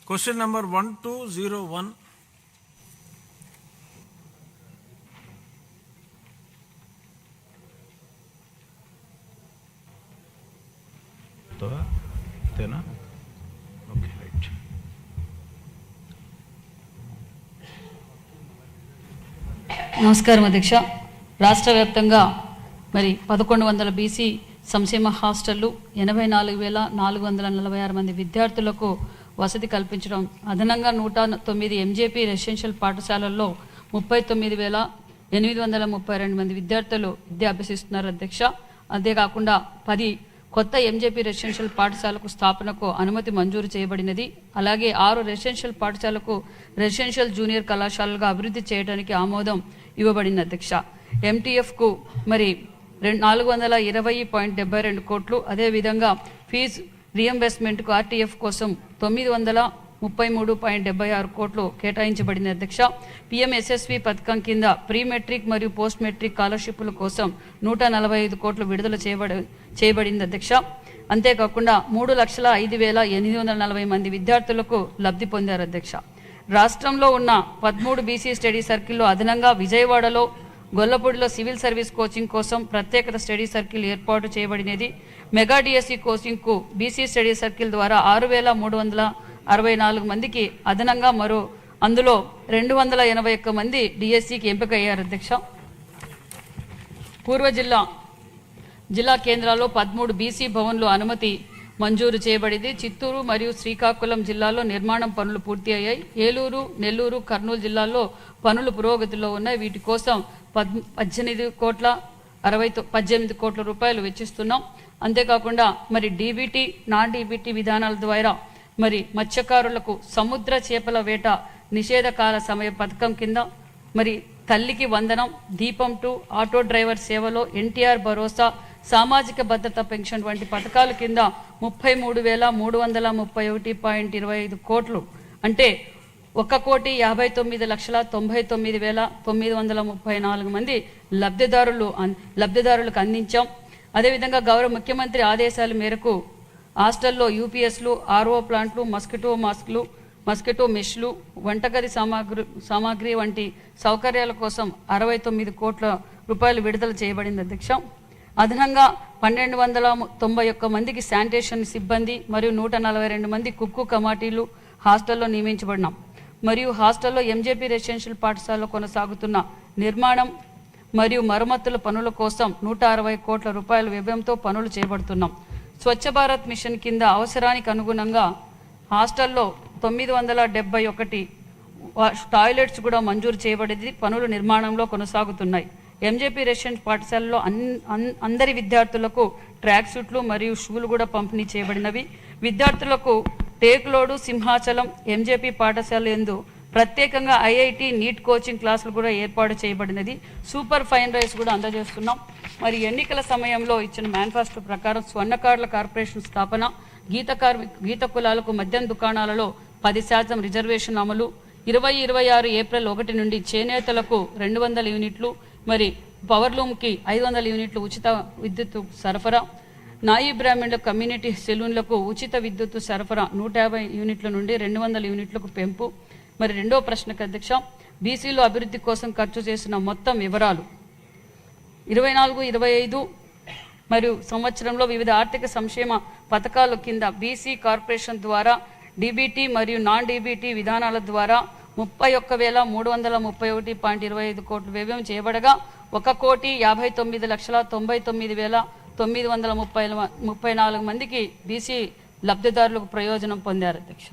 Question number 1201. అంతేనా? Okay, right. నమస్కారం అధ్యక్ష. రాష్ట్ర వ్యాప్తంగా 1100 బీసీ సంక్షేమ హాస్టళ్లు 84,446 మంది విద్యార్థులకు వసతి కల్పించడం, అదనంగా 109 ఎంజేపీ రెసిడెన్షియల్ పాఠశాలల్లో 39,832 మంది విద్యార్థులు విద్య అభ్యసిస్తున్నారు అధ్యక్ష. అంతేకాకుండా 10 కొత్త ఎంజేపీ రెసిడెన్షియల్ పాఠశాలకు స్థాపనకు అనుమతి మంజూరు చేయబడినది. అలాగే 6 రెసిడెన్షియల్ పాఠశాలకు రెసిడెన్షియల్ జూనియర్ కళాశాలగా అభివృద్ధి చేయడానికి ఆమోదం ఇవ్వబడింది అధ్యక్ష. ఎంటీఎఫ్కు 420.72 కోట్లు, అదేవిధంగా ఫీజు రీఎంబర్స్మెంట్కు ఆర్టీఎఫ్ కోసం 933.76 కోట్లు కేటాయించబడింది అధ్యక్ష. పిఎంఎస్ఎస్వి పథకం కింద ప్రీ మెట్రిక్ మరియు పోస్ట్ మెట్రిక్ స్కాలర్షిప్ల కోసం 145 కోట్లు విడుదల చేయబడింది అధ్యక్ష. అంతేకాకుండా 3,05,840 మంది విద్యార్థులకు లబ్ధి పొందారు అధ్యక్ష. రాష్ట్రంలో ఉన్న 13 బీసీ స్టడీ సర్కిల్లో అదనంగా విజయవాడలో గొల్లపూడిలో సివిల్ సర్వీస్ కోచింగ్ కోసం ప్రత్యేక స్టడీ సర్కిల్ ఏర్పాటు చేయబడినది. మెగా డిఎస్సి కోచింగ్కు బీసీ స్టడీ సర్కిల్ ద్వారా 6,364 మందికి అదనంగా అందులో 281 మంది డిఎస్సికి ఎంపిక అయ్యారు అధ్యక్ష. పూర్వ జిల్లా కేంద్రాల్లో 13 బీసీ భవన్లు అనుమతి మంజూరు చేయబడింది. చిత్తూరు మరియు శ్రీకాకుళం జిల్లాలో నిర్మాణం పనులు పూర్తి అయ్యాయి. ఏలూరు, నెల్లూరు, కర్నూలు జిల్లాల్లో పనులు పురోగతిలో ఉన్నాయి. వీటి కోసం 18 కోట్ల రూపాయలు వెచ్చిస్తున్నాం. అంతేకాకుండా డీబీటీ, నాన్ డీబీటీ విధానాల ద్వారా మత్స్యకారులకు సముద్ర చేపల వేట నిషేధకాల సమయ పథకం కింద తల్లికి వందనం, దీపం 2, ఆటో డ్రైవర్ సేవలో ఎన్టీఆర్ భరోసా, సామాజిక భద్రత పెన్షన్ వంటి పథకాల కింద 33,331.25 కోట్లు, అంటే 1,59,99,934 మంది లబ్ధిదారులకు అందించాం. అదేవిధంగా గౌరవ ముఖ్యమంత్రి ఆదేశాల మేరకు హాస్టల్లో యూపీఎస్లు, ఆర్ఓ ప్లాంట్లు, మస్కిటో మెష్లు, వంటగది సామాగ్రి వంటి సౌకర్యాల కోసం 69 కోట్ల రూపాయలు విడుదల చేయబడింది అధ్యక్ష. అదనంగా 1,291 మందికి శానిటేషన్ సిబ్బంది మరియు 142 మంది కుక్కు కమాటీలు హాస్టల్లో నియమించబడినాం. మరియు హాస్టల్లో ఎంజేపీ రెసిడెన్షియల్ పాఠశాలలో కొనసాగుతున్న నిర్మాణం మరియు మరమ్మతుల పనుల కోసం 160 కోట్ల రూపాయల వ్యయంతో పనులు చేపడుతున్నాం. స్వచ్ఛ భారత్ మిషన్ కింద అవసరానికి అనుగుణంగా హాస్టల్లో 971 టాయిలెట్స్ కూడా మంజూరు చేయబడింది. పనులు నిర్మాణంలో కొనసాగుతున్నాయి. ఎంజేపీ రెసిడెన్షియల్ పాఠశాలలో అందరి విద్యార్థులకు ట్రాక్ సూట్లు మరియు షూలు కూడా పంపిణీ చేయబడినవి. విద్యార్థులకు టేకులోడు, సింహాచలం ఎంజేపీ పాఠశాల యందు ప్రత్యేకంగా ఐఐటి, నీట్ కోచింగ్ క్లాసులు కూడా ఏర్పాటు చేయబడినది. సూపర్ ఫైన్ రైస్ కూడా అందజేస్తున్నాం. ఎన్నికల సమయంలో ఇచ్చిన మేనిఫెస్టో ప్రకారం స్వర్ణకారుల కార్పొరేషన్ స్థాపన, గీత కులాలకు మద్యం దుకాణాలలో 10% రిజర్వేషన్ అమలు, 2026 ఏప్రిల్ 1 నుండి చేనేతలకు 200 యూనిట్లు, పవర్లూమ్కి 500 యూనిట్లు ఉచిత విద్యుత్ సరఫరా, నాయి బ్రాహ్మణుల కమ్యూనిటీ సెలూన్లకు ఉచిత విద్యుత్ సరఫరా 150 యూనిట్ల నుండి 200 యూనిట్లకు పెంపు. రెండో ప్రశ్నకు అధ్యక్ష, బీసీలో అభివృద్ధి కోసం ఖర్చు చేసిన మొత్తం వివరాలు 24-25 సంవత్సరంలో వివిధ ఆర్థిక సంక్షేమ పథకాల కింద బీసీ కార్పొరేషన్ ద్వారా డీబీటీ మరియు నాన్ డీబీటీ విధానాల ద్వారా 31,331.25 కోట్లు వ్యయం చేయబడగా 1,59,99,934 మందికి బీసీ లబ్ధిదారులకు ప్రయోజనం పొందారు అధ్యక్ష.